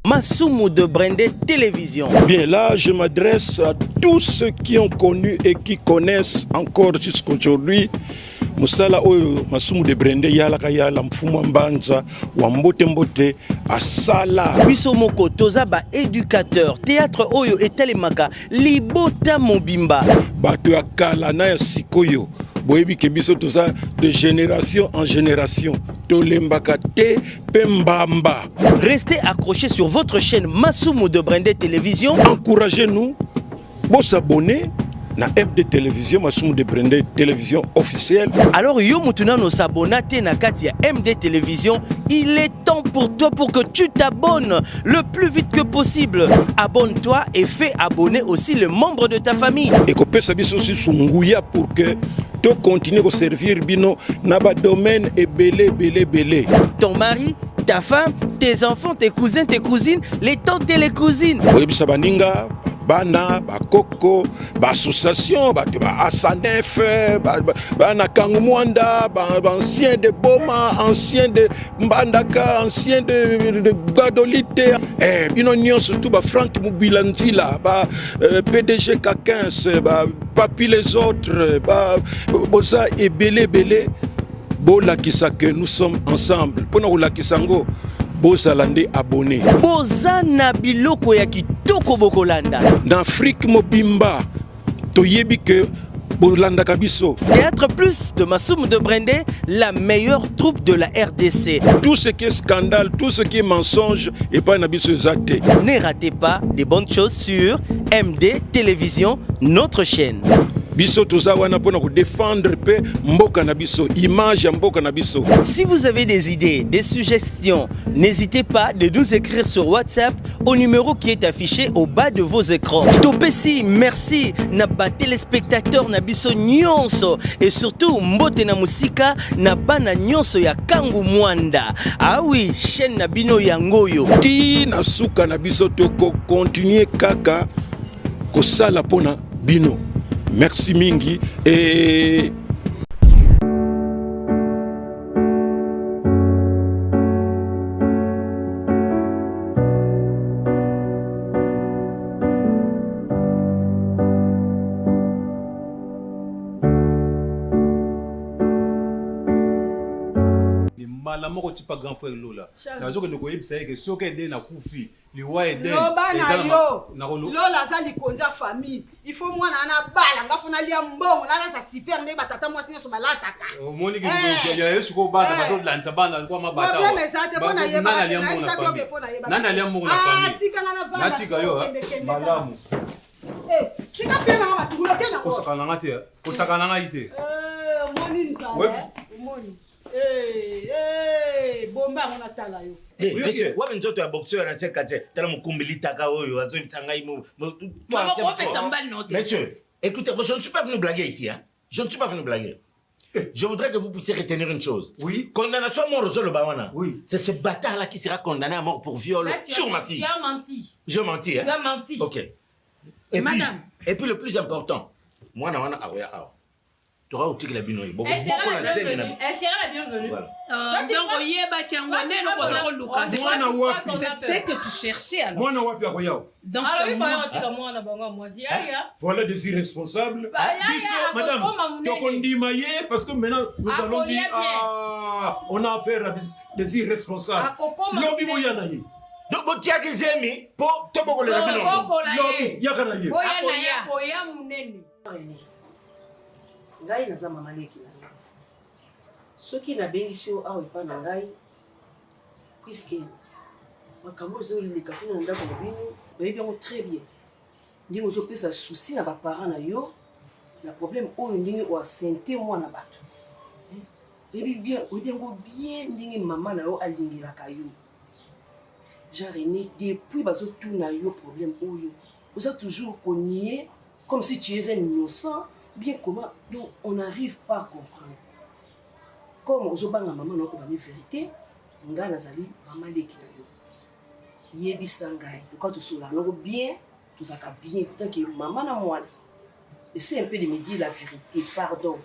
Masumu de Brendé Télévision. Bien, là, je m'adresse à tous ceux qui ont connu et qui connaissent encore jusqu'aujourd'hui Musala oyo Masumu de Brendé yalaka yala mfumu mbanza wa mbote mbote asala. Biso moko toza ba éducateur théâtre oyo etelemaka libota mobimba. Bato ya kala na ya sikoyo. Boyebi ke biso toza de génération en génération. Tolembaka te pembamba. Restez accrochés sur votre chaîne Masumu de Brendé Télévision. Encouragez-nous. Bon s'abonner. Na MD Télévision, Masumu de Brendé Télévision officielle. Alors yo mutuna no s'abonner na kati ya MD Télévision, il est temps pour toi pour que tu t'abonnes le plus vite que possible. Abonne-toi et fais abonner aussi les membres de ta famille. Et que pesa biso aussi sunguya pour que tu continues à servir bino na ba domaine et belé. Ton mari, ta femme, tes enfants, tes cousins, tes cousines, les tantes et les cousines. Oui, baninga, bana, bakoko, association, asanef, bana kangumwanda, ancien de Boma, ancien de Mbandaka, ancien de Gadolite, bino nyon surtout Franck Moubilanzila, PDG K15, Papi les autres, Boza et belé. Bola Kisake, nous sommes ensemble. Pour nous la Kisango, Bozalande abonné. Bozana biloko ya kitoko bokolanda. Dans Afrique Mobimba, toyebi que Bolanda Kabiso. Théâtre Plus de Masumu de Brendé, la meilleure troupe de la RDC. Tout ce qui est scandale, tout ce qui est mensonge, et pas Nabiso Zate. Ne ratez pas des bonnes choses sur MD Télévision, notre chaîne. Biso tozawana pona ko défendre pe mboka na biso, image ya mboka na biso. Si vous avez des idées, des suggestions, n'hésitez pas de nous écrire sur WhatsApp au numéro qui est affiché au bas de vos écrans. Topesi, merci na ba téléspectateurs na biso nyonso et surtout mbote na musika na bana nyonso ya Kangu Mwanda. Ah oui, chaîne na bino yangoyo. Ti na suka na biso to continuer kaka ko sala pona bino. Merci mingi et la mort type grand frère Lola. Nazo que nous koyeb c'est que soke de na kufi, liwa ede. Lola za likonza famille. Il faut moi na bala ngafuna lia mbongo la ta super ne batata moi sinyo so balata ka. Moni ki ya yesu ko bata bazo lanza bana kwa mabata. Problème ça te pona yeba. Nana lia mbongo na famille. Ah tika na vala. Natika yo. Malamu. Tika pena ma tuloke na ko. Osakana nga ite. Moni nza. Moni. Bomba mona tala yo. Monsieur, wa nzoto ya boxeur na sekate, tala mukumbili taka oyo, azo bitanga imo. Monsieur, écoutez, moi je ne suis pas venu blaguer ici hein. Je ne suis pas venu blaguer. Je voudrais que vous puissiez retenir une chose. Oui. Condamnation à mort au Bawana. Oui. C'est ce bâtard là qui sera condamné à mort pour viol sur ma fille. Tu as menti. Je menti hein. Tu as menti. OK. Et puis le plus important, moi na wana aroya awa. Tu auras outil la binoye. Elle sera la bienvenue. Voilà. C'est ce que tu cherchais alors. Moi, non, wapi akoyao. Donc, voilà des irresponsables. Madame, tu as dit maillé parce que maintenant nous allons dire on a affaire à des irresponsables. Lobby boyanaye. Donc, vous tiens des amis pour te beaucoup le lobby yakanaye. Ngai naza mama leki na yo. Soki na bengisio awa epa na ngai puisque makambo ezoleka kuna ndako na bino oyebi yango très bien. Ndenge ozopesa souci na baparents na yo na problème oyo ndenge oasente mwana bato. Oyebi yango bien ndenge mama na yo alingelaka yo. Jean René, depuis bazotuna yo problème oyo oza toujours konier comme si tu es un innocent. Bien comment, donc on n'arrive pas à comprendre. Comme aux obanga maman n'a pas de vérité, on a nazali maman leki na yo. Yebi sangai, quand tu sois là, bien, tout ça bien, tant que maman na moi. Essaie un peu de me dire la vérité, pardon.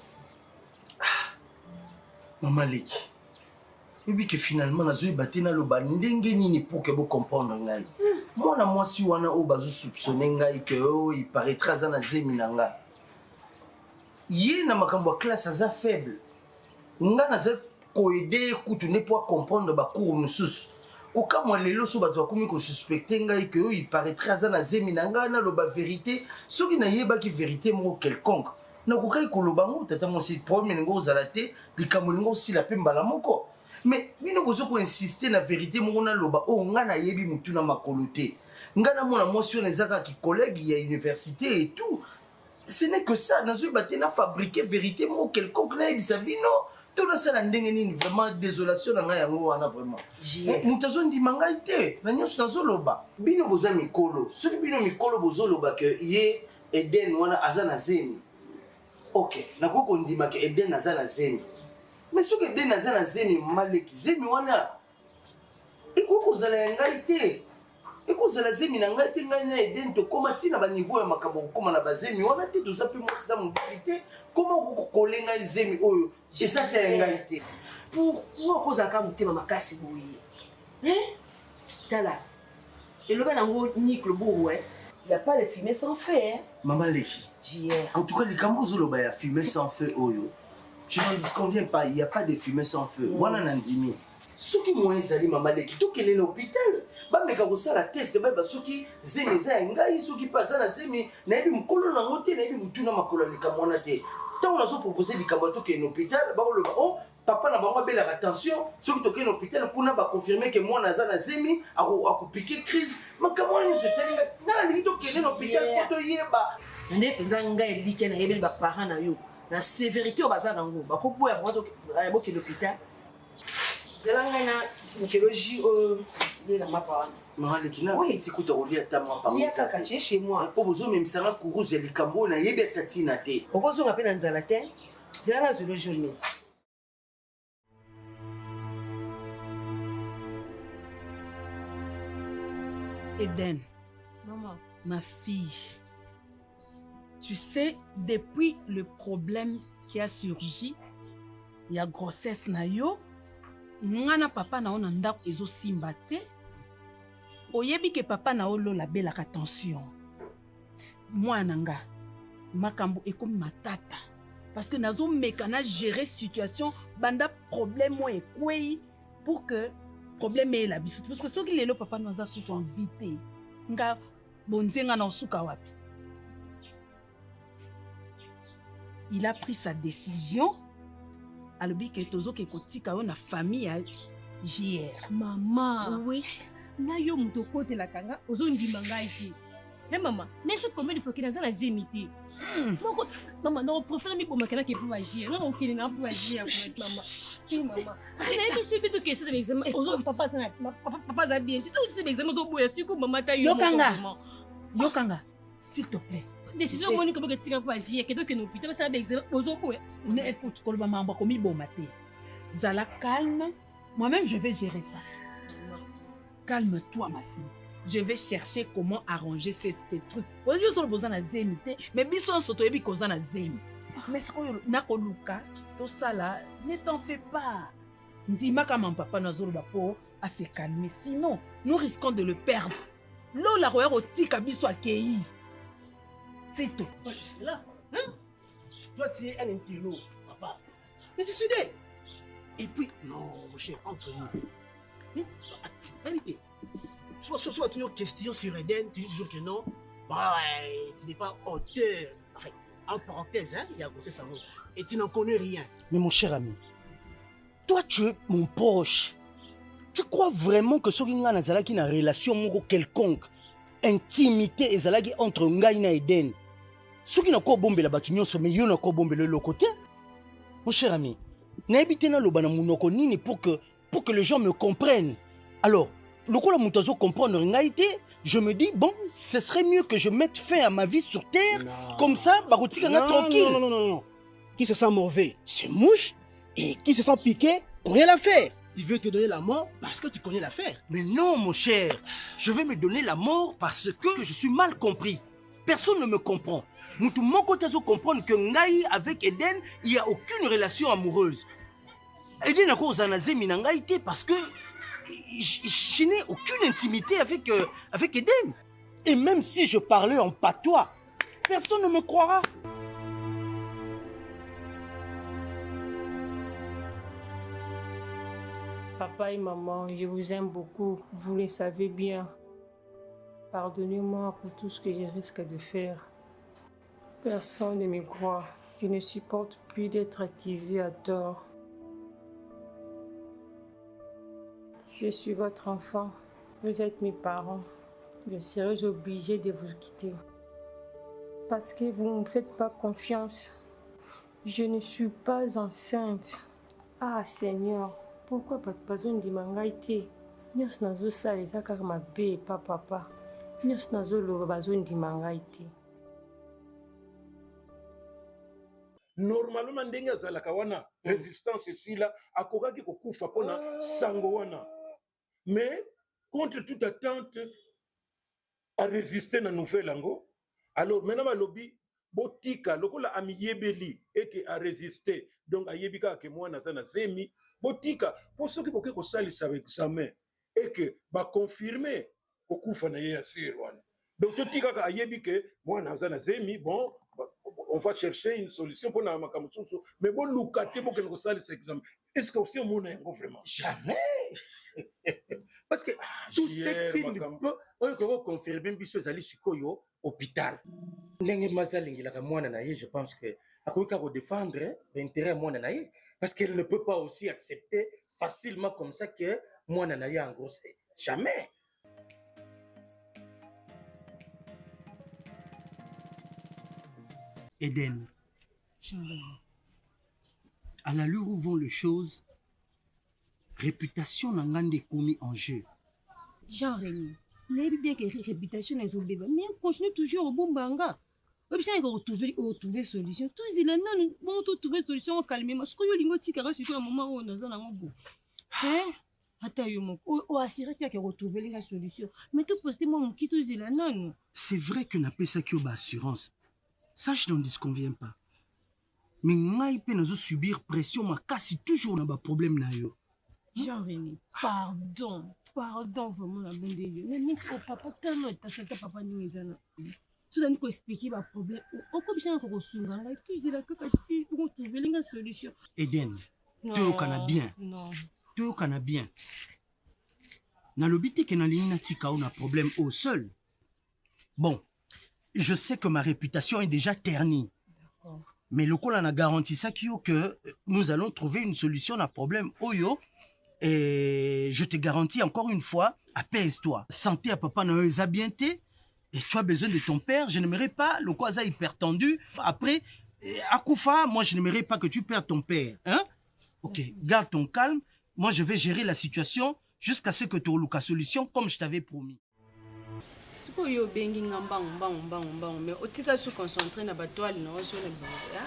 Maman leki. Et puis que finalement, na zoé batena lo bandenge nini pour que vous comprendre ngai. Moi si wana o bazu soupçonner ngai que il paraîtra za na zemi nanga. Yé na makambo classe aza faible. Nga na za ko aider kutu ne pour comprendre ba cours mususu. Oka moi lelo so bato akomi ko suspecter ngai que il paraîtra za na zemi nanga na lo ba vérité. Soki na yeba ki vérité mo quelconque. Na ko kai ko lo bango tata mo si problème ngo zalate likambo ngo si la pemba la moko. Mais bino bozo ko insister na vérité mo na loba o nga na yebi mutu na makolote. Nga na mona motion ezaka ki collègue ya université et tout. Ce n'est que ça, nazo batena fabriquer vérité mo quelconque na yebisa bino. Tout ça la ndenge nini vraiment désolation na nga yango wana vraiment. Mutazo ndima ngai te, na nyoso nazo loba. Bino boza mikolo. Soki bino mikolo bozo loba que ye Eden wana azana zemi. OK, nakoko ndima que Eden azana zemi. Mais ce que Eden azana zemi maleki zemi wana. Eko zala ngai te. Eko zala zemi na ngai te ngai na Eden to koma tina ba niveau ya makabo koma na bazemi wana te to zapi mo sida mobilité. Comment ko kolenga zemi oyo? Et ça te ngai te. Pourquoi ko zaka mutema makasi boye? Hein? Tala. Et le ben ngo nique le beau ouais. Il y a pas de fumée sans feu hein. Maman Leki. JR. En tout cas les kambozo loba ya fumée sans feu oyo. Je n'en disconviens pas, il n'y a pas de fumée sans feu. Wana nanzimi. Soki moyen zali Maman Leki to kele l'hôpital. Ba meka ko sala test ba soki zemi za ngai soki pa za na zemi na yebi mukolo na ngote na yebi mutuna makolo likamwana te. Tant on a proposé likambato ke l'hôpital ba loba oh papa na bango bela attention soki to ke l'hôpital pour na ba confirmer que moi na za na zemi ako piquer crise makamwana se telinga na li to ke l'hôpital pour to yeba. Ne penza ngai like na yebi ba parents na yo. La sévérité au bazar nango ba ko boya vraiment to ke l'hôpital. Zelanga na mukologie de la mapa. Maman Leki na oui tu écoute au lia ta moi par. Il y a ça chez moi. Po bozo même ça kuruze likambo na yebi tatina te. Okozo ngapena nzala te. Zelanga zolo journée. Eden, maman, ma fille, tu sais, depuis le problème qui a surgi, il y a grossesse na yo, ngana papa na ona ndako ezo simba te, oyebi ke papa na olo la belle attention. Moi nanga, makambo ekomi matata, parce que nazo mekana gérer situation, banda problème mo ekwei pour que problème est la biso parce que ce qui lelo papa nous a surtout invité nga bonzenga na suka wapi. Il a pris sa décision alobi ke tozo ke kotika yo na famille à JR. Maman oui na yo muto kote la kanga ozo ndima ngai ti. Hey maman, mais ce combien de fois qu'il a la zémité. Maman, non, préfère mi pour makana qui pour agir. Non, qui n'a pas agir maman. Oui maman. Mais tu sais plutôt que c'est l'examen. Ozo papa ça papa ça bien. Tu sais l'examen ozo boya tu ko maman ta yo. Yokanga, s'il te plaît. Décision moni comme que tu vas pas agir que donc que nous putain ça l'examen ozo boya. Ne écoute ko maman ba komi bon maté. Zala calme. Moi-même je vais gérer ça. Calme-toi ma fille. Je vais chercher comment arranger ces trucs. Aujourd'hui, on a besoin de zémité, mais bison soto ebi koza na zémi. Mais ce qu'on n'a pas Luka, tout ça là, ne t'en fais pas. Ndima comme papa na zolo bapo à se calmer, sinon nous risquons de le perdre. L'eau la roya oti kabiso akei. C'est tout. Moi je suis là, hein? Toi tu es un intello, papa. Mais tu suis né. Et puis non, mon cher, entre nous. Vérité. Soit toujours question sur Eden, tu dis toujours que non, bah, tu n'es pas auteur, enfin, en parenthèse, hein, il y a grossesse ça et tu n'en connais rien. Mais mon cher ami, toi tu es mon proche. Tu crois vraiment que ce qui n'a une relation quelconque, intimité et zalaki entre Ngai et Eden, ce qui n'a pas bombé la bâtiment, mais il n'a pas bombé le côté. Mon cher ami, n'habitez pas le banamouno nini pour que les gens me comprennent. Alors, le coup la moutazo comprendre ngaïté, je me dis bon, ce serait mieux que je mette fin à ma vie sur terre, non. Comme ça, baroutika nga tranquille. Non. Qui se sent mauvais, c'est mouche, et qui se sent piqué, connaît l'affaire. Il veut te donner la mort parce que tu connais l'affaire. Mais non, mon cher, je vais me donner la mort parce que je suis mal compris. Personne ne me comprend. Nous tout mon côté comprendre que Ngai avec Eden, il n'y a aucune relation amoureuse. Eden a cause à Nazemi Nangaïté parce que je n'ai aucune intimité avec Eden. Et même si je parlais en patois, personne ne me croira. Papa et maman, je vous aime beaucoup, vous le savez bien. Pardonnez-moi pour tout ce que je risque de faire. Personne ne me croit. Je ne supporte plus d'être accusée à tort. Je suis votre enfant. Vous êtes mes parents. Je serai obligée de vous quitter. Parce que vous ne me faites pas confiance. Je ne suis pas enceinte. Ah Seigneur, pourquoi pas besoin de mangaïté? Nous sommes ça les akar ma bé papa. Nous sommes besoin de mangaïté. Normalement ndenge azalaka wana résistance esila akokaki kokufa pona sango wana. Mais contre toute attente à résister na nouvelle ango. Alors maintenant balobi botika lokola amiyebeli et que a résister donc ayebika ke mwana za na zemi botika pour ceux qui boke ko salisa avec examen et que ba confirmer kokufa na ye ya sir wana. Donc totika ka ayebike mwana za na zemi bon on va chercher une solution pour na makamususu mais bon lukate pour que nous salisa examen. Est-ce que aussi mon est vraiment jamais parce que tout ce qui ne peut on peut confirmer biso zali sikoyo hôpital ndenge mazalingila mwana na ye je pense que akoka ko défendre l'intérêt mwana na ye parce qu'elle ne peut pas aussi accepter facilement comme ça que mwana na ye en grosse jamais. Eden, à l'allure où vont les choses, réputation n'engande commis en jeu. Jean-Rémy, mais bien que réputation est au débat, mais on continue toujours au bon banga. Même si on retrouve solution, tous ils non, bon trouver solution calmement. Ce que yo lingo tikara sur le moment où on a un bon. Hein? Attends yo mon, o assurer que retrouver la solution. Mais tout poster moi mon qui tous ils non. C'est vrai que n'a pas ça qui au assurance. Ça je n'en disconviens pas. Mais moi il peut nous subir pression ma casse toujours dans bas problème na yo. Jean-Rémy, pardon vraiment la bonne de Dieu. Mais au papa tellement ta papa ni zana. Tu dois nous expliquer le problème. On peut bien encore sounger. Tous ils la capacité pour trouver une solution. Eden, tu au kana bien. Non. Tu au kana bien. Na lobité que na ligne tika on a problème au seul. Bon, je sais que ma réputation est déjà ternie. D'accord. Mais le col en a garanti ça que nous allons trouver une solution à problème oyo. Et je te garantis encore une fois, apaise-toi. Santé à papa n'a eu bienté. Et tu as besoin de ton père. Je n'aimerais pas le quoi ça hyper tendu. Après, à Koufa, moi je n'aimerais pas que tu perdes ton père. Hein? Ok, garde ton calme. Moi je vais gérer la situation jusqu'à ce que tu aies la solution comme je t'avais promis.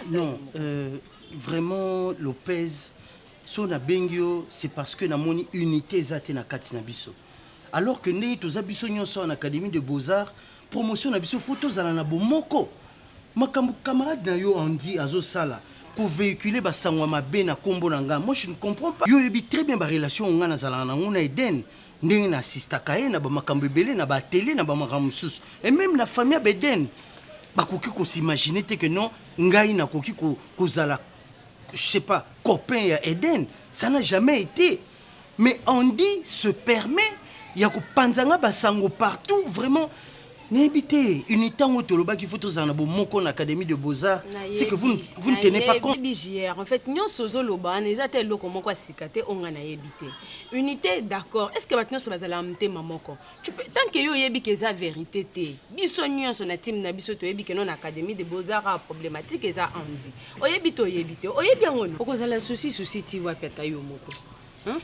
Non, vraiment Lopez, son abengio, c'est parce que na moni unité zate na kati na biso. Alors que nous tous abiso nyonso en académie de beaux-arts, promotion na biso photos à la bomoko. Makambu camarade na yo andi azo sala pour véhiculer ba sangwa mabe na kombo nanga. Moi je ne comprends pas. Yo yebi très bien ba relation nga na zala na ngona Eden. Ndenge na assistaka ye na ba makambu belé na ba télé na ba makambu sus. Et même la famille Beden ba koki ko s'imaginer que non ngai na koki ko zala je sais pas copain ya Eden, ça n'a jamais été. Mais Andy se permet il y a panzanga basango partout vraiment. N'habitez unité en autoloba qui faut tous en abo moko na académie de beaux-arts, c'est que vous ne tenez pas compte. En fait, nous sozo loba, nous avons le comment quoi sikate on a habité. Unité d'accord. Est-ce que maintenant ça va la monter mamoko? Tu peux tant que yo yebi que ça vérité té. Bisonnion son team na biso to yebi que non académie de beaux-arts problématique et ça andi. Oyebi to yebité. Oyebi ngono. Pourquoi ça la souci ti wa peta yo moko. Hein?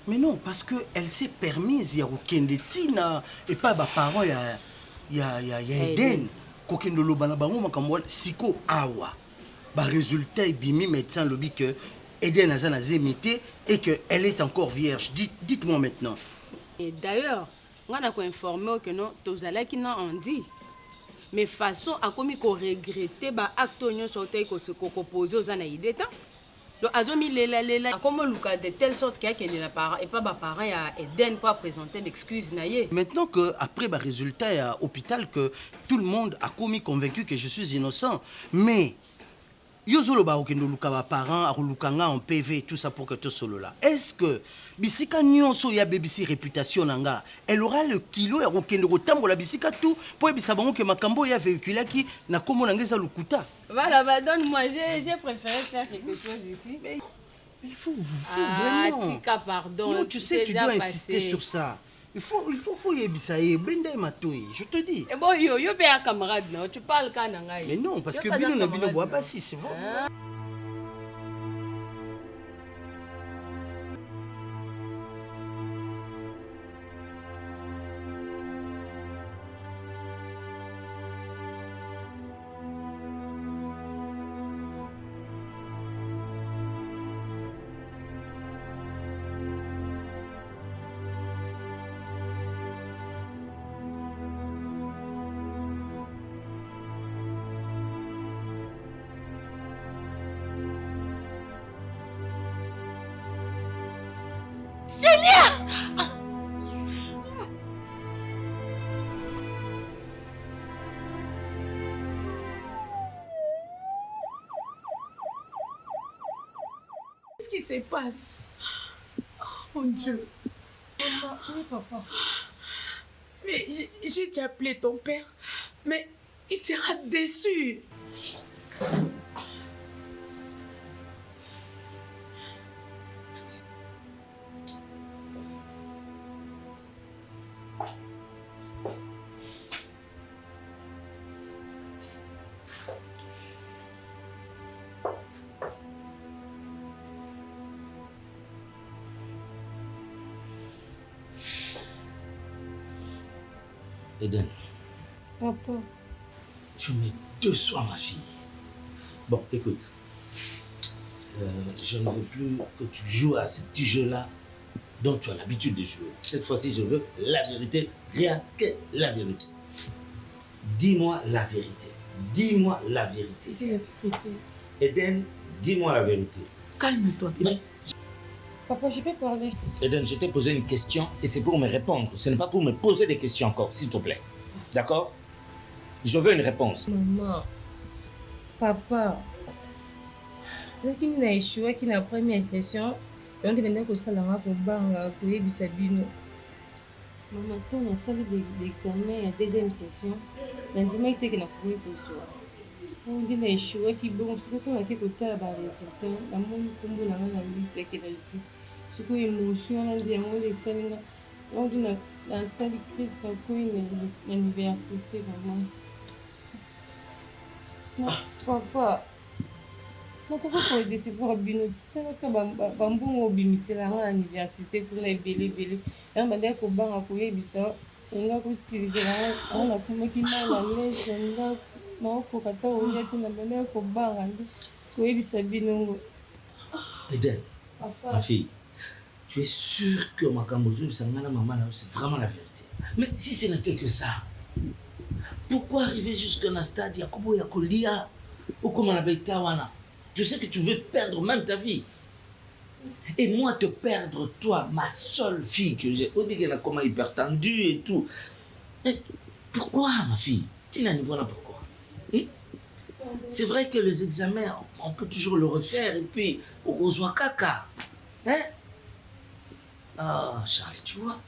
Mais non, parce que elle s'est permise ya okende tina et pas ba parents ya Eden kokendo lobana bango makambo siko awa ba résultat bimi médecin lobi que Eden azana zemité et que elle est encore vierge. Dites-moi maintenant. Et d'ailleurs, on a informé que non tozala ki na andi. Mais façon a commis ko regretter ba acte nyo sauté ko se poser aux ana ideta. Donc, azomi lela, comment Luka de telle sorte qu'il y a qu'il est parent et pas ma parent à Eden pour présenter l'excuse naïe. Maintenant que après le résultat à l'hôpital que tout le monde a commis convaincu que je suis innocent, mais Yozolo ba okendo luka ba parents a lukanga en PV tout ça pour que tout solo là. Est-ce que bisika nyonso ya BBC réputation nanga, elle aura le kilo ya okendo kotambola bisika tout pour ebisa bango que makambo ya véhicule qui na komo nangeza lukuta. Voilà, bah donne-moi, j'ai préféré faire quelque chose ici. Mais il faut vraiment. Tika, pardon. Non, tu sais, tu dois insister sur ça. Il faut yebisaye, bende matoi, je te dis. Et bon, yo be un camarade, non? Tu parles quand nangai. Mais non, parce que bino na bino bois pas si, c'est vrai. Qu'est-ce qui se passe? Oh mon Dieu. Maman, oui, papa. Mais j'ai déjà appelé ton père, mais il sera déçu. Eden, Papa. tu me déçois, ma fille. Bon, écoute, je ne veux plus que tu joues à ce petit jeu-là dont tu as l'habitude de jouer. Cette fois-ci, je veux la vérité, rien que la vérité. Dis-moi la vérité. Dis-moi la vérité. Dis la vérité. Eden, dis-moi la vérité. Calme-toi, bébé. Papa, je peux parler. Eden, je t'ai posé une question et c'est pour me répondre. Ce n'est pas pour me poser des questions encore, s'il te plaît. D'accord? Je veux une réponse. Maman, papa, qui n'a échoué, qui n'a première session, et on demandait que ça l'a banga, que Bisabino. Maman, on a salé l'examen à deuxième session. L'indiment était qu'il n'a pas pu jouer. On dit qu'il a échoué, qui bon, ce que on a été côté à bas résultat, la monde comme on a la liste qu'il a vu. Ce que l'émotion, on a dit à moi, les salles, on dit la salle crise dans l'université, maman. Papa, nakoko décevoir bino talaka bambongo obimiselanga na université kuna ebele yango bandaki kobanga koyebisa onga kosilikelanga anga nakomaki na lese nga maokoka ta oya te na bandaki kobanga nde koyebisa binongo. Eden, ma fille, tu es sûre que makambo ozobisanga na maman na yo c'est vraiment la vérité? Mais si ce n'était que ça, pourquoi arriver jusqu'à un stade ya kobo ya kolia ou comme on avait tawana? Je sais que tu veux perdre même ta vie. Et moi te perdre toi, ma seule fille que j'ai. On dit qu'elle a comment hypertendue et tout. Mais pourquoi ma fille? Tu n'as ni voilà pourquoi. C'est vrai que les examens, on peut toujours le refaire et puis au caca. Hein? Ah Charlie, tu vois,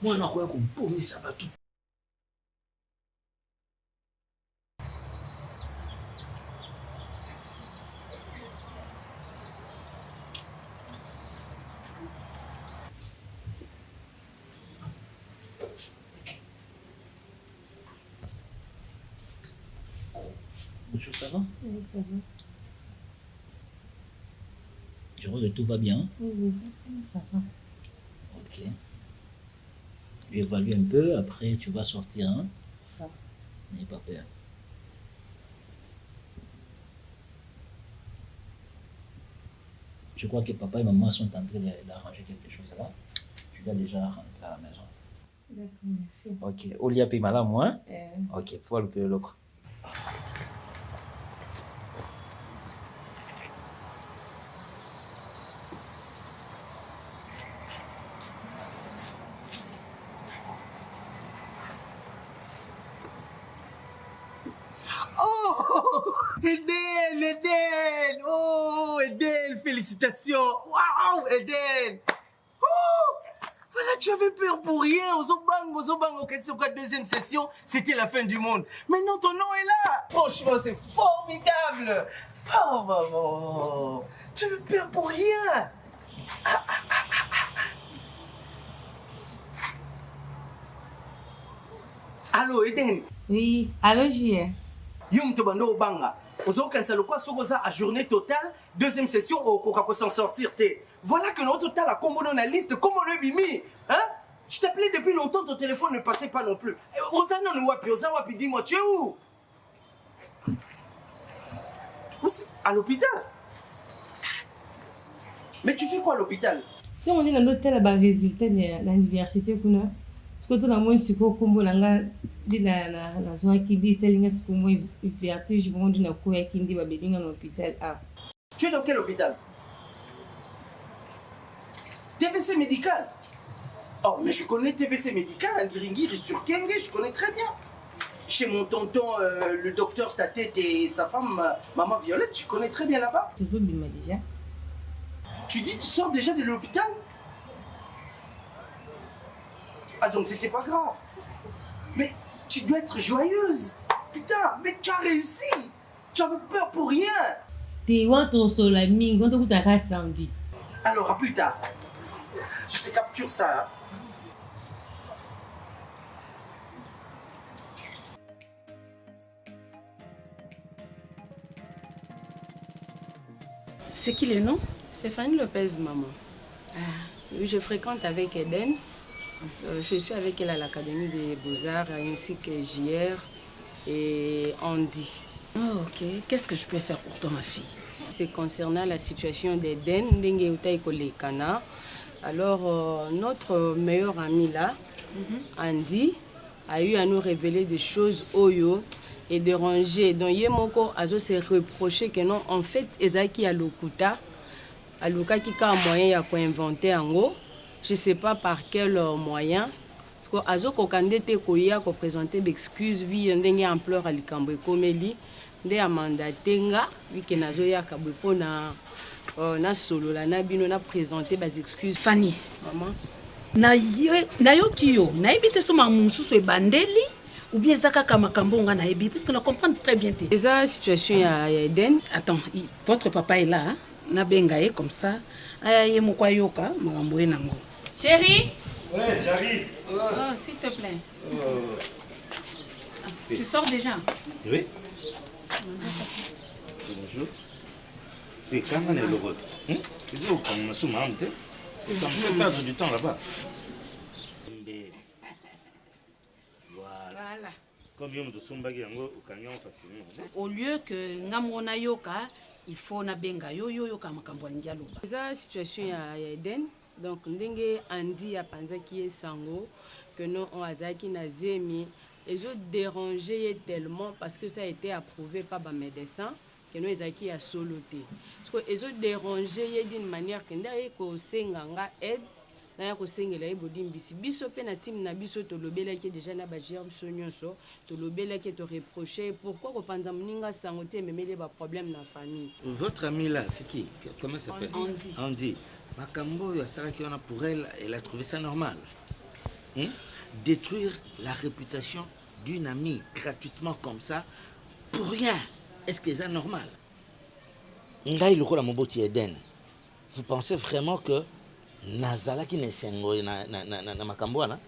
moi on a quoi qu'on ça va tout. Bonjour, ça va? Oui, ça va. Je vois que tout va bien. Oui, ça va. Ok. Je vais évaluer un peu, après tu vas sortir. Hein? Ça. N'ayez pas peur. Je crois que papa et maman sont en train d'arranger quelque chose là. Je dois déjà rentrer à la maison. D'accord, merci. Ok. Olia Pimala, moi. Ok, faut le l'autre. Eden! Oh, Eden, félicitations! Waouh, Eden! Oh! Voilà, tu avais peur pour rien. Ozobang, ok, c'est quoi, deuxième session, c'était la fin du monde. Maintenant, ton nom est là. Franchement, c'est formidable. Oh, maman, tu avais peur pour rien. Allô, Eden? Oui, allô, J.R. Yum Tobando Obanga. Ozo cancel quoi, Sogoza à journée totale, deuxième session, au Coca s'en sortir. Voilà que notre total a combo dans la liste, comme on est bimi. Hein? Je t'appelais depuis longtemps, ton téléphone ne passait pas non plus. Ozana no wapi, Ozawapi, dis-moi, tu es où? À l'hôpital? Mais tu fais quoi à l'hôpital? Tu on est dans l'hôtel à résultat de l'université. Parce que tout le monde se combo langa di na zwa kindi selinga se combo vertige monde na ko ya kindi ba belinga na hôpital A. Tu es dans quel hôpital? TVC médical. Oh, mais je connais TVC médical, Angiringi, sur Kenge, je connais très bien. Chez mon tonton, le docteur Tatete et sa femme, maman Violette, je connais très bien là-bas. Tu veux bien déjà? Tu dis, tu sors déjà de l'hôpital? Ah, donc c'était pas grave. Mais tu dois être joyeuse. Putain, mais tu as réussi. Tu avais peur pour rien. Alors, à plus tard. Je te capture ça. C'est qui le nom? C'est Fanny Lopez, maman. Oui, je fréquente avec Eden. Je suis avec elle à l'Académie des Beaux-Arts, ainsi que JR et Andy. Oh, ok. Qu'est-ce que je peux faire pour toi, ma fille? C'est concernant la situation d'Eden, alors notre meilleur ami là, Andy, a eu à nous révéler des choses oyo et déranger. Donc Yemoko a se reproché que non, en fait, Ezaki a l'okuta, a l'okuta qui a un moyen de inventer en gros. Je ne sais pas par quel moyen. Parce que Azo Kokandete Koya ko présenter d'excuses via ndenge ampleur à likambo komeli nde amandatenga wiki nazo ya kabwepo na solo la na bino na présenter des excuses. Fanny, maman. Na yo kiyo, na ebite so mamususu ebandeli ou bien zaka kamakambo nga na ebi parce que na comprendre très bien te. Eza situation ya Eden. Attends, votre papa est là, na bengaye comme ça. Ye mokwa yoka makambo e nango. Chérie? Ouais, j'arrive. Oh, s'il te plaît. Tu sors déjà? Oui. Bonjour. Oui, quand on est heureux. Tu dis, on me soumane, ça me fait perdre du temps là-bas. Voilà. Comme on me soumane, on facilement. Au lieu que ngamona yoka, il faut na benga yo kamakambo ndialo. Eza situation ya Eden. Donc ndenge Andy a pensé qui est sango que non on azaki na zemi et je dérangeais tellement parce que ça a été approuvé par les médecins que nous ezaki a soloté parce que ils ont dérangé d'une manière que ndai ko senganga aide na ko sengela ebodi mbisi biso pe na team na biso to lobela ki déjà na ba germe sonyonso to lobela ki to reprocher pourquoi ko panza mninga sango te memele ba problème na famille. Votre ami là c'est qui? Comment ça s'appelle? Andy. Makambo pour elle, elle a trouvé ça normal. Détruire la réputation d'une amie gratuitement comme ça, pour rien. Est-ce que c'est normal? Vous pensez vraiment que Nazala qui n'est na Makambo, hein?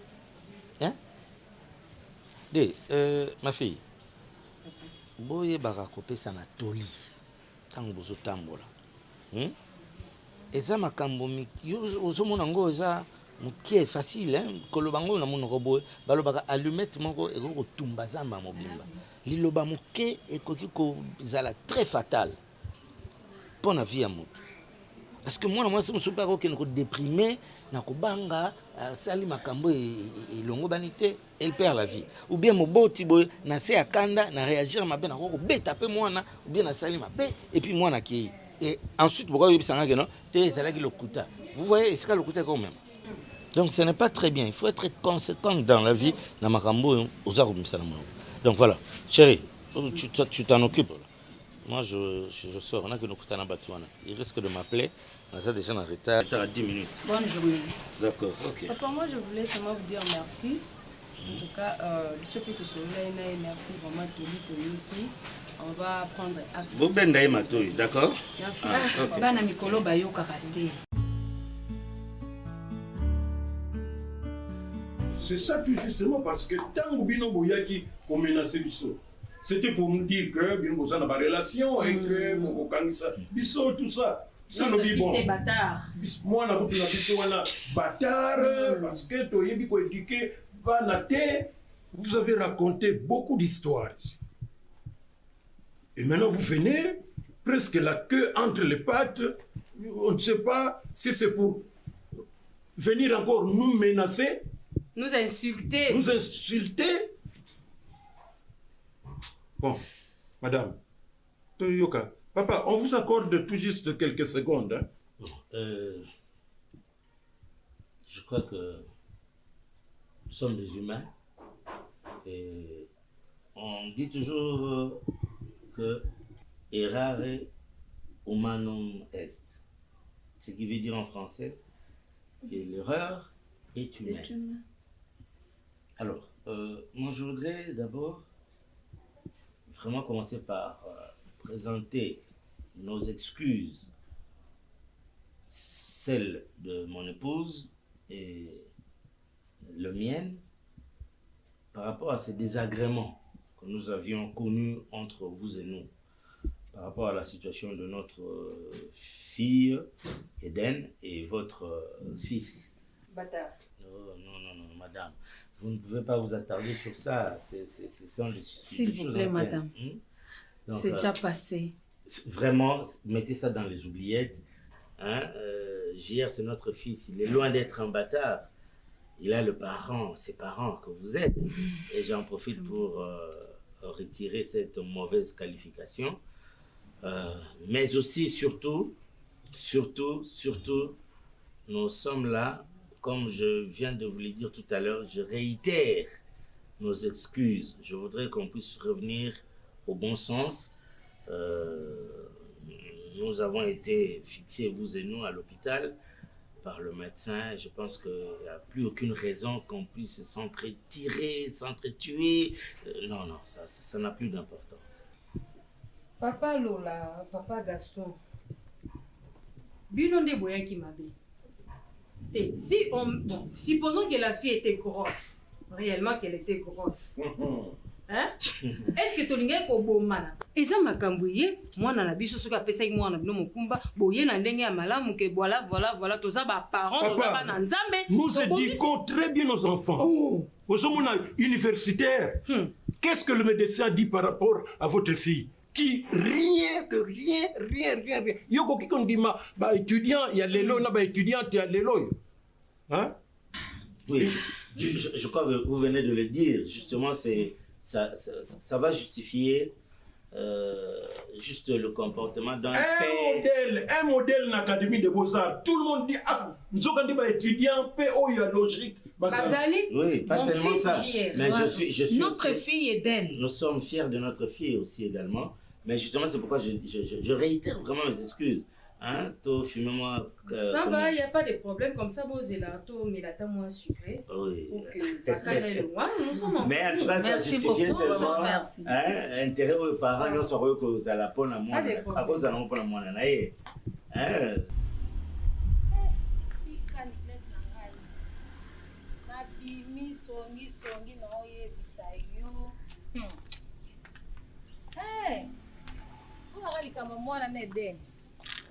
Ma fille, boye barakope sanatoli, tango bozo tambola. Eza makambo ozomona ngo eza mukie facile kolobango na monoko boye balobaka allumette moko ekoko tumba zamba mobimba liloba muke ekoki kozala très fatal pour la vie à moto parce que moi c'est musupa ko ke ko déprimer na kobanga sali makambo elongo banité elle perd la vie ou bien moboti boye na se akanda na réagir mabe na ko beta pe mwana ou bien na sali mabe et puis mwana ki. Et ensuite, pourquoi vous voyez, c'est le côté quand même. Donc ce n'est pas très bien. Il faut être conséquent dans la vie. Donc voilà, chérie, tu t'en occupes. moi je sors. On a que nous coûtons à Batouana. Il risque de m'appeler. On a déjà en retard. À 10 minutes. Bonne journée. D'accord, ok. Papa, moi je voulais seulement vous dire merci. En tout cas, ce que tu souviens, merci vraiment Toli ici. On va prendre acte. Vous bendaï Matoui, d'accord? Merci. Ok. Bana Mikolo Bayo Kakate. C'est ça tout justement parce que tant que Bino Boyaki a menacé Bisso, c'était pour nous dire que Bino Boyaki a une relation et que mon Bisso, tout ça. Ça nous dit bon. C'est bâtard. Moi, on a Bisso, on a bâtard parce que tu as éduqué, vous avez raconté beaucoup d'histoires. Et maintenant, vous venez presque la queue entre les pattes. On ne sait pas si c'est pour venir encore nous menacer. Nous insulter. Nous insulter. Bon, madame, Toyoka, papa, on vous accorde tout juste quelques secondes. Hein? Je crois que nous sommes des humains. Et on dit toujours que errare humanum est. Ce qui veut dire en français que l'erreur est humaine. Alors, moi je voudrais d'abord vraiment commencer par présenter nos excuses, celles de mon épouse et le mienne, par rapport à ces désagréments que nous avions connus entre vous et nous, par rapport à la situation de notre fille Eden et votre fils. Bâtard. Non, madame. Vous ne pouvez pas vous attarder sur ça. S'il vous plaît, madame. C'est déjà passé. Vraiment, mettez ça dans les oubliettes. Hein? JR, c'est notre fils. Il est loin d'être un bâtard. Il a ses parents que vous êtes. Et j'en profite pour retirer cette mauvaise qualification. Mais aussi, surtout, nous sommes là. Comme je viens de vous le dire tout à l'heure, je réitère nos excuses. Je voudrais qu'on puisse revenir au bon sens. Nous avons été fixés, vous et nous, à l'hôpital par le médecin. Je pense qu'il n'y a plus aucune raison qu'on puisse s'entretirer, s'entretuer. Non, ça n'a plus d'importance. Papa Lola, papa Gaston, Bino de Boyan qui m'a dit. Supposons que la fille était grosse, réellement qu'elle était grosse. Hein? Est-ce que tu as dit que Eza makambouye, moi na biso soka pesa moi na bino mokumba, boye na ndenge ya malamu ke voilà, toza ba parents, toza ba na nzambe. Nous éduquons très bien nos enfants. Aux hommes universitaires. Qu'est-ce que le médecin dit par rapport à votre fille? Qui rien. Yoko qui dit bah étudiant, il y a l'élo, là bah étudiante, il y a l'élo. Hein? Oui, je crois que vous venez de le dire. Justement, ça va justifier juste le comportement d'un père. Un modèle dans l'Académie des Beaux-Arts. Tout le monde dit nous avons dit étudiant, PO, il y a logique. Bazali? Oui, pas seulement ça. Mais je suis notre fille Eden. Nous sommes fiers de notre fille aussi également. Mais justement, c'est pourquoi je réitère vraiment mes excuses. Hein? Moi, ça va, il n'y a pas de problème. Comme ça, vous êtes là, mais la temps moins sucré. Oui. Nous sommes en mais en tout cas, ça justifie seulement intérêt aux parents, nous saurons que vous allez la peau à moi. À cause de la peau à moi.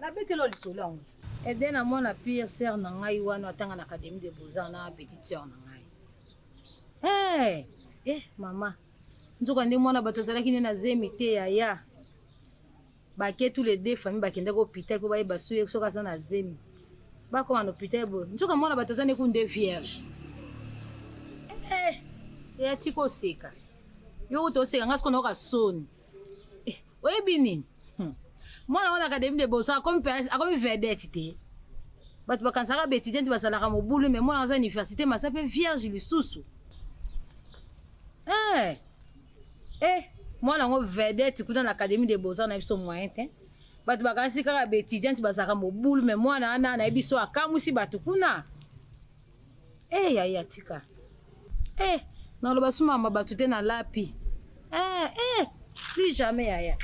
nabeteli lisolo yango ti ede na mwana pire sere na ngai wana atanga na académie de beaux-arts na petite sere na ngai mama nzoka nde mwana bato azalaki nde na zemi te yaya bake tous les deux famille bakendaki hôpital mpo bayeba soki aza na zemi bakoma na hôpital boye nzoka mwana bato aza neku nde vierge eya tika oseka yo kuta oseka ngai siko nayoka soni oyebi nini mwana wana académie de beaux-arts akomi vedette te bato bakanisaka baétudiante basalaka mobulu me mwana aza université masa mpe vierge lisusu mwana yango vedette kuna na académie de beaux-arts na biso moyen te bato bakanisi kaka baétudiante bazalaka mobulu me mwana wana nayebi so akamwisi bato kuna yaya tika naloba sumama bato te na lapi plus jamais yaya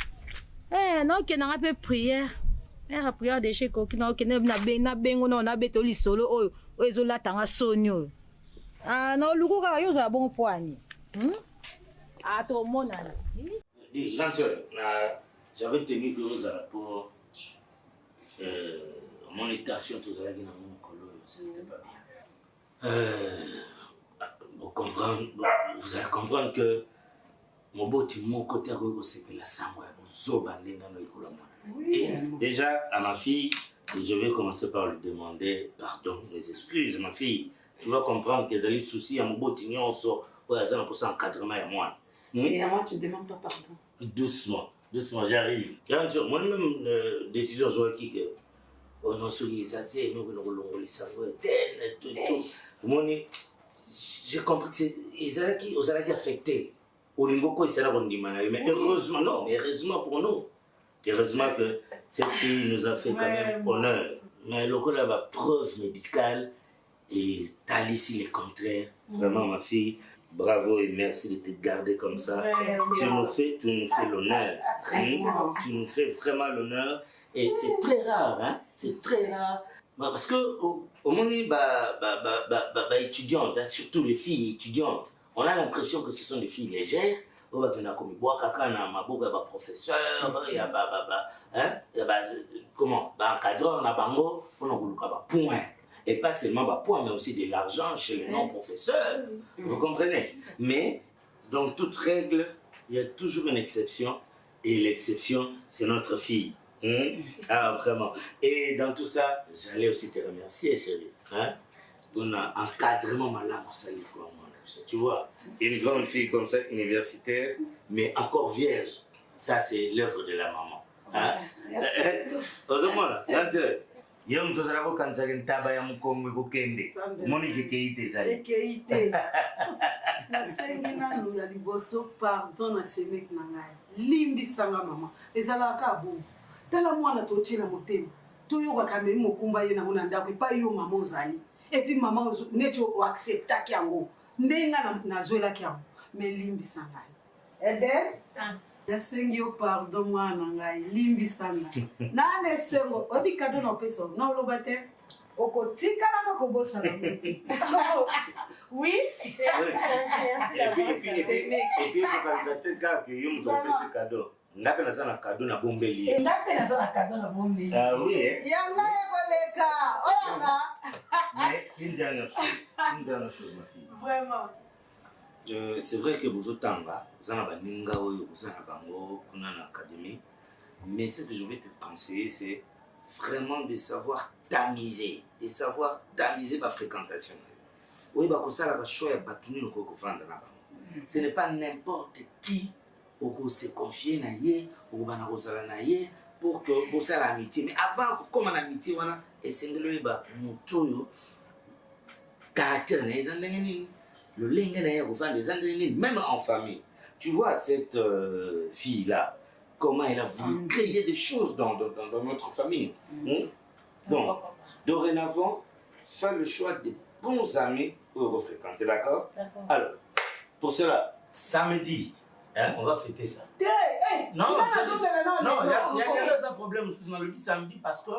naokendanga mpe prière ere prière deja ekoki naokende na bengo nao nabeto lisolo oyo ezolatanga soni oyo naoluku kaka yo ozala bongo poani tomonana grande soeur, j'avais tenu que vous allez pour mon étation, tout ça, qui n'a mon colo, c'était pas bien. Vous allez comprendre que mon beau mon côté, c'est la sangue, et déjà, à ma fille, je vais commencer par lui demander pardon, mes excuses, ma fille. Tu vas comprendre que les soucis à mon beau tignon sont pour encadrement à moi. Et à moi, tu ne demandes pas pardon. Doucement, j'arrive. Moi-même, décision sur qui que on a souligné ça, c'est nous nous roulons les sangs, tout. J'ai compris que c'est ils allaient affectés. Au niveau quoi ils seraient mais heureusement non, mais heureusement pour nous. Heureusement que cette fille nous a fait quand même honneur. Mais le coup là, preuve médicale et t'as ici le contraire. Vraiment ma fille. Bravo et merci de te garder comme ça. Tu nous fais l'honneur. Tu nous fais vraiment l'honneur. Et c'est très rare, hein? C'est très rare. Parce que au moment étudiantes, hein, surtout les filles étudiantes, on a l'impression que ce sont des filles légères. On va tenir comme bois caca na maboga ba professeur, il y a comment? Ba encadreur na bango, on a voulu ba point. Et pas seulement bah, point, mais aussi de l'argent chez les non-professeurs. Vous comprenez? Mais dans toute règle, il y a toujours une exception. Et l'exception, c'est notre fille. Ah, vraiment. Et dans tout ça, j'allais aussi te remercier, chérie. Hein? On a encadrement malin au salut, quoi. Tu vois, une grande fille comme ça, universitaire, mais encore vierge. Ça, c'est l'œuvre de la maman. Hein? Yo mtozala ko kansaka ntaba ya mukongwe kokende moni kekeite zali kekeite nasengi nanu ya liboso pardon na semek na ngai limbisanga mama ezalaka bongo tala mwana totiela motema toyokaka memi mokumba ye nango na ndako epai yo mama ozali epuis mama neti oacceptaki yango ndenge nga nazwelaki yango me limbisa ngai eder nasengi yo pardon mwana ngai limbisanga nane sengo obi kado na opesa na oloba te okotikala na kobosana mote oui et puis okanisa te kaka yo moto opesi kado ngape naza na kado na bombeli ngape naza na kado na bombeli oui yanga ekoleka oyanga mais une dernière chose ma fille vraiment c'est vrai que vous otanga vous en avez ninga oyo vous en bango kuna na académie mais ce que je vais te conseiller c'est vraiment de savoir tamiser ma fréquentation oui ba kosala ba choix ya batuni ko vendre na bango ce n'est pas n'importe qui ou se confier na ye ou bana kosala na ye pour que vous ça l'amitié mais avant comme en amitié wana esengelo ba mutoyo caractère na ezandengeni le lingue même en famille. Tu vois cette fille-là, comment elle a voulu créer des choses dans notre famille. Bon, dorénavant, fais le choix des bons amis pour vous fréquenter, d'accord? Alors, pour cela, samedi, hein, on va fêter ça. Non, il y a un problème dans le samedi parce que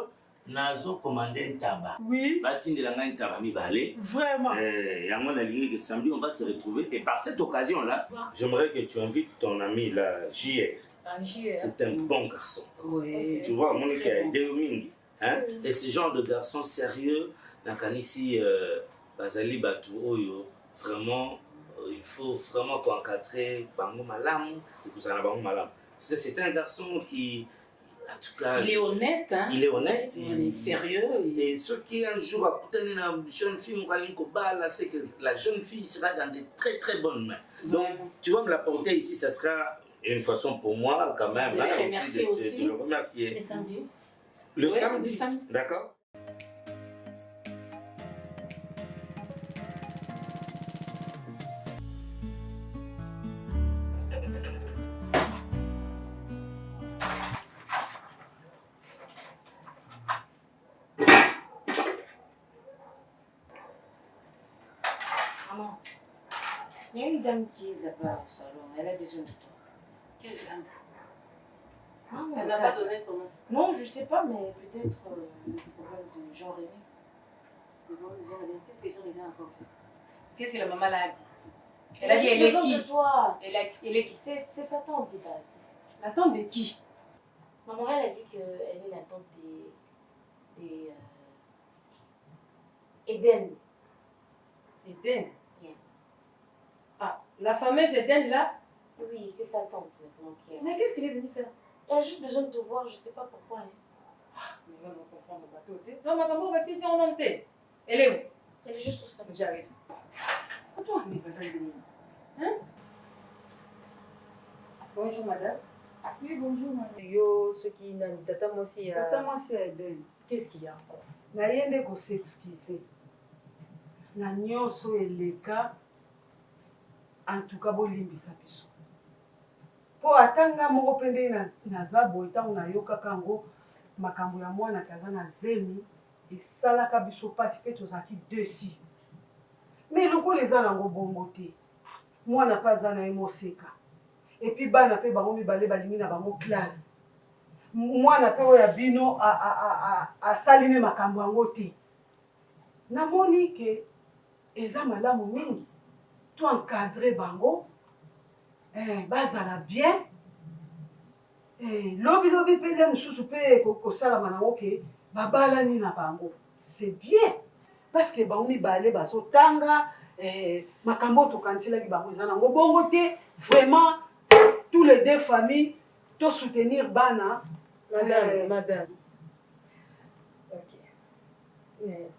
nazo commandé un tabac. Oui. Un tabac mi balé. Vraiment. Et à mon avis, que samedi, on va se retrouver. Et par cette occasion-là, j'aimerais que tu invites ton ami, la JR. C'est un bon garçon. Oui. Tu vois, mon qui a aidé hein? Et ce genre de garçon sérieux, ici, Bazali Batou, vraiment, il faut vraiment qu'encadrer Bango Malam et Kouzana Bango Malam. Parce que c'est un garçon qui. En tout cas, il est honnête, hein? Il est honnête, il est sérieux. Et ce qui un jour a obtenu une jeune fille, c'est que la jeune fille sera dans de très très bonnes mains. Donc, tu vas me l'apporter ici, ça sera une façon pour moi quand même. De le remercier aussi. De le remercier. Le samedi. Le samedi. D'accord. Non. Il y a une dame qui est là-bas au salon. Elle a besoin de toi. Quelle dame? Elle n'a pas donné son nom. Non, je sais pas, mais peut-être le problème de Jean-René. Qu'est-ce que Jean-René a encore fait? Qu'est-ce que la maman l'a dit? Elle Elle a dit, a elle est besoin qui? de toi. Elle est qui? C'est sa tante, il paraît. La tante de qui? Maman, elle a dit qu'elle est la tante des Eden. Eden? Ah, la fameuse Eden là? Oui, c'est sa tante maintenant qui est. Mais qu'est-ce qu'elle est venue faire? Elle a juste besoin de te voir, je sais pas pourquoi. Mais là, on comprend le bateau. Non, ma maman, parce que si on monte. Elle est où? Elle est juste au salon. J'arrive. Attends, mais pas ça, hein? Bonjour, madame. Oui, bonjour, madame. Yo, ce qui n'a pas tata, moi aussi. Tata, moi, c'est Eden. Qu'est-ce qu'il y a encore? naye nde koseexcuse na nyonso eleka en tout cas bolimbisa biso mpo ata nga moko mpe nde naza boye ntango nayokaka yango makambo ya mwana kaza na zemi esalaka biso mpasi mpe tozalaki desi me lokola eza nango bongo te mwana mpe aza na ye moseka epuis bana mpe bango mibale balingi na bango classe mwana mpe oyo ya bino asali ne makambo yango te namoni ke eza malamu mingi to encadre bango bazala bien lobilobi mpe nde mosusu mpe kosalama nango ke babalani na bango c'est bien parce que bango mibale bazotanga makambo tokandiselaki bango eza nango bongo te vraiment tous les deux familles to soutenir bana. Madame. Ok. Mais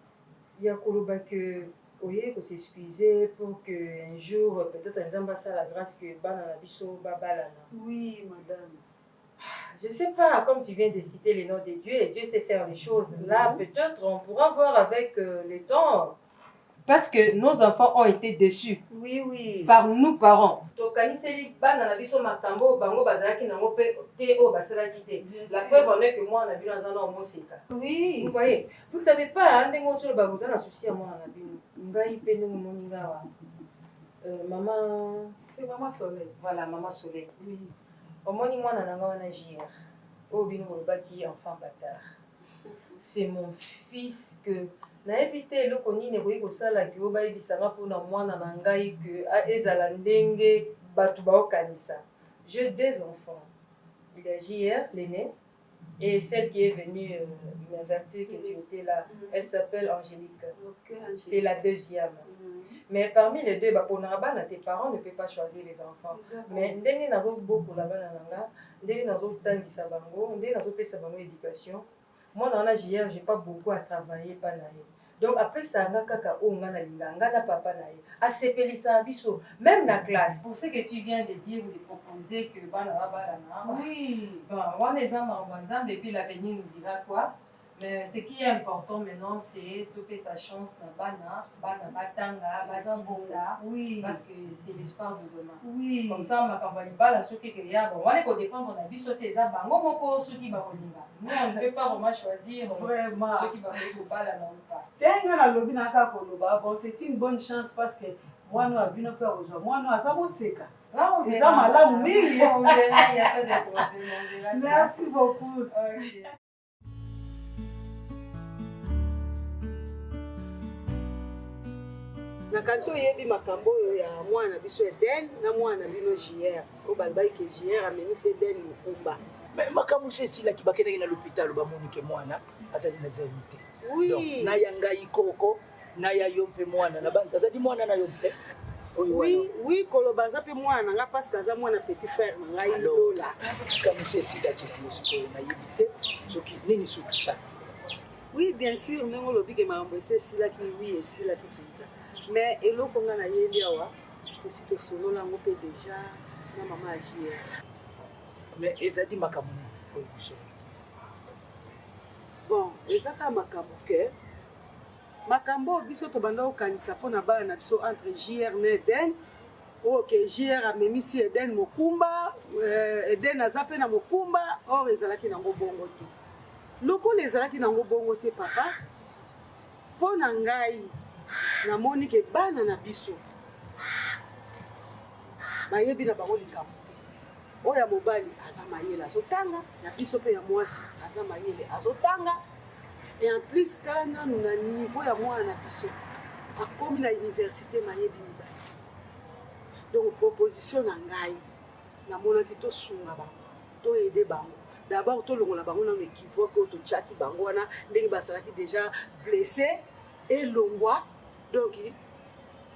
il y a Koloba que oye ko s'excuser pour que un jour peut-être un zamba ça la grâce que bana na biso babalana. Oui, madame. Je sais pas, comme tu viens de citer les noms de Dieu, et Dieu sait faire les choses. Là, peut-être on pourra voir avec le temps. Parce que nos enfants ont été déçus. Oui, oui. Par nous parents. Tokaniseli bana na biso makambo bango bazalaki nango pe te o basalaki te. La preuve en est que moi na bino nzana o mosika. Oui. Vous voyez, vous savez pas ndengo tsholo ba bozana souci à moi na bino. Ngai pe ndengo moninga wa. Maman, c'est maman Soleil. Voilà, maman Soleil. Oui. Omoni mwana nanga wana JR. O bino bolobaki enfant bâtard. C'est mon fils que nayebi te eloko nini ekoki kosalaki oyo bayebisanga mpona mwana na ngai ke ezala ndenge bato baokanisa. J'ai deux enfants. Il y a JR, l'aîné, et celle qui est venue m'avertir que tu étais là. Elle s'appelle Angélique. C'est la deuxième. Mais parmi les deux, tes parents ne peuvent pas choisir les enfants. Mais ndenge nazo beaucoup là-bas nanga, ndenge nazo tangisa bango, ndenge nazo pesa bango éducation. Moi, dans la JR, je n'ai pas beaucoup à travailler. Donc, après ça, on a papa. Même la classe. Pour ce que tu viens de dire ou de proposer que oui, on est en et puis l'avenir nous dira quoi. Mais ce qui est important maintenant, c'est de sa chance oui. Parce que c'est l'espoir de demain. Oui. Comme ça, on va ceux qui on dépendre de ceux qui nous, on ne peut pas vraiment choisir vraiment ceux qui vont faire pas. Bon, c'est une bonne chance parce que moi, nous avons une peur aujourd'hui. Moi, nous avons seka. Là, on verra. Il n'y a pas de problème. Merci beaucoup. Okay. nakanisi oyebi makambo oyo ya mwana biso Eden na mwana bino JR oyo balobaki ke JR amemisi Eden mokumba makambo so esilaki bakendaki na l'hôpital bamonike mwana azali na zemi te na ya ngai koko na ya yo mpe mwana na banza azali mwana na yo mpe oui koloba aza mpe mwana na nga parce que aza mwana petit frère na ngai lola makambo so esilaki na mosikoyo nayebi te soki nini sotusala oui bien sûr ndenge olobi ke makambo esi esilaki oui esilaki mpenza mais eloko nga nayebi awa tosi tosolola yango mpe déjà na mama ya JR mais ezali makambo oyo biso bon eza kaka makambo ke makambo biso tobanda kokanisa mpona bana na biso entre JR na Eden oyo ke JR amemisi Eden mokumba Eden aza mpe na mokumba or ezalaki nango bongo te lokola ezalaki nango bongo te papa mpo na ngai namoni ke bana na biso bayebi na bango likambo te. Oya mobali aza mayele azotanga, na biso pe ya mwasi aza mayele azotanga. Et en plus tala nous na niveau ya mwana na biso. Akomi na université mayebi mibali. Donc proposition na ngai na mona ki to sunga ba. To aider bango. D'abord to longola bango na équivoque to tchaki bango wana ndenge basalaki déjà blessé et longwa. Donc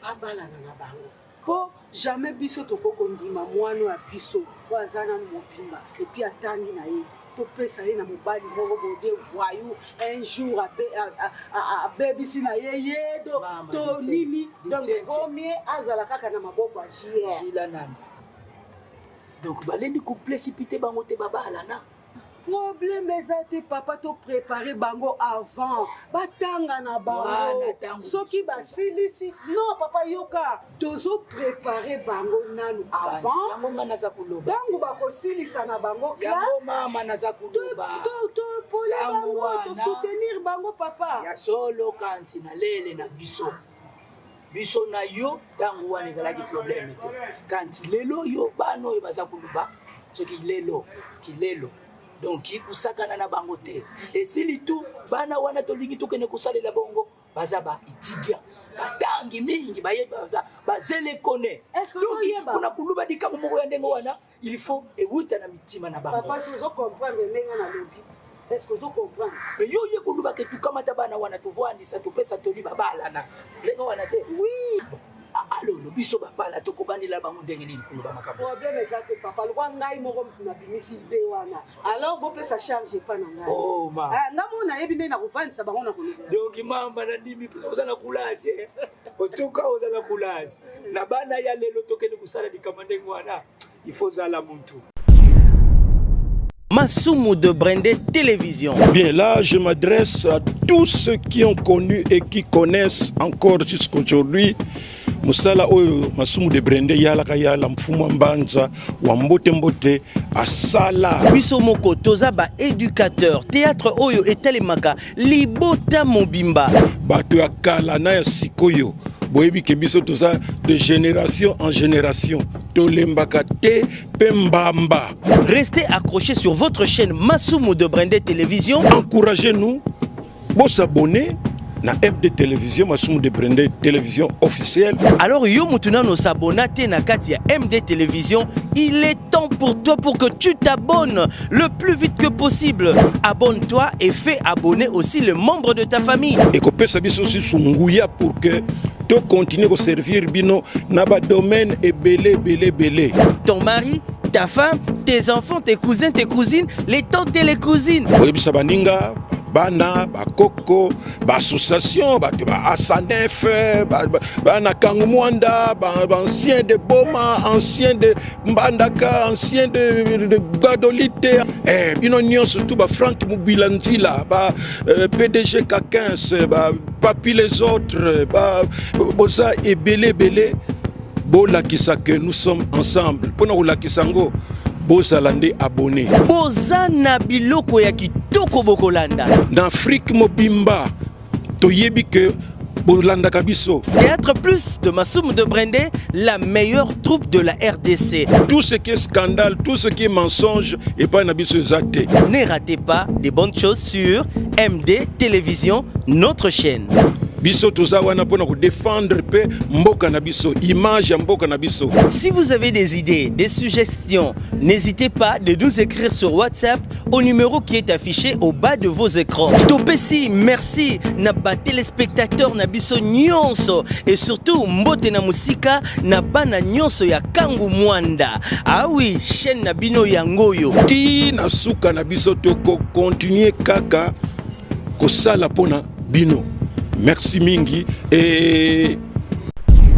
abala na bango. Po jamais biso to kokondima mwana ya biso wazana mobimba et puis atangi na ye. Topesa ye na mobali moko bodie voyou un jour a bebisi na ye to nini donc premier azala kaka na maboko ya jila nani donc balendi ko précipiter bango te babala na problème ezate papa to préparer bango avant batanga na bango soki basilisi non papa yoka tozo préparer bango nanu avant bango bakosilisa na bango classe mama naza kuloba to pole bango to soutenir bango papa ya solo kanti na lele na biso na yo tango wana ezalaki problème te kanti lelo yo bano yo baza kuluba soki kilelo donc kusakana na bango te esili tu bana wana tolingi tukene kusalela bongo baza ba itigia batangi mingi bazele kone donc kuna kuluba dikamo moko ya ndengo wana il faut ewuta na mitima na bango papa si vous comprendre ndenga na lobi est-ce que vous comprenez mais yo ye kuluba ke tukamata bana wana tuvwandisa tupesa toli babala na ndengo wana te oui. Alors, le biso bapala to kobandi la bango ndenge nini kuluba makambo. Problème exact papa, le roi ngai moko na bimisi de wana. Alors bo pesa charge pas na ngai. Oh ma. Ah ngamo na yebi na kufandisa bango na kuluba. Donc mama na ndimi ozala kulaje. Otuka ozala kulaje. Na bana ya lelo tokene kusala dikamande ngwana. Il faut zala muntu. Masumu de Brende Télévision. Bien, là, je m'adresse à tous ceux qui ont connu et qui connaissent encore jusqu'aujourd'hui Musala oyo Masumu de Brende yala mfumu mbanza wa mbote asala. Biso moko toza ba éducateur théâtre oyo etelemaka libota mobimba. Bato ya kala na ya sikoyo. Boyebi ke biso toza de génération en génération. Tolembaka te pembamba. Restez accrochés sur votre chaîne Masumu de Brende Télévision. Encouragez-nous. Bon s'abonner. Na MD Télévision, Masumu de Brende Télévision officielle. Alors yo mutuna no s'abonner na kati ya MD Télévision, il est temps pour toi pour que tu t'abonnes le plus vite que possible. Abonne-toi et fais abonner aussi les membres de ta famille. Et que pesa biso aussi sunguya pour que tu continues à servir bino na ba domaine et belé. Ton mari, ta femme, tes enfants, tes cousins, tes cousines, les tantes et les cousines. Oui, sabaninga bana bakoko ba association ba asanef bana kangumwanda ancien de Boma, ancien de Mbandaka, ancien de Gadolite bino nyonso tout ba Frank Mubilanzila ba PDG K15 ba Papi les autres ba boza et belé bola kisa que nous sommes ensemble pona ola kisango bozalande abonné bozana biloko ya kitoko bokolanda dans Afrique mobimba toyebi que bolanda kabiso. Théâtre Plus de Masumu de Brende, la meilleure troupe de la RDC. Tout ce qui est scandale, tout ce qui est mensonge et pas nabiso zate. Ne ratez pas des bonnes choses sur MD Télévision, notre chaîne. Biso toza wana pona ko défendre pe mboka na biso, image ya mboka na biso. Si vous avez des idées, des suggestions, n'hésitez pas de nous écrire sur WhatsApp au numéro qui est affiché au bas de vos écrans. Topesi, merci na ba téléspectateurs na biso nyonso et surtout mbote na musika na bana nyonso ya Kangu Mwanda. Ah oui, chaîne na bino yangoyo. Ti na suka na biso to continuer kaka ko sala pona bino. Merci mingi et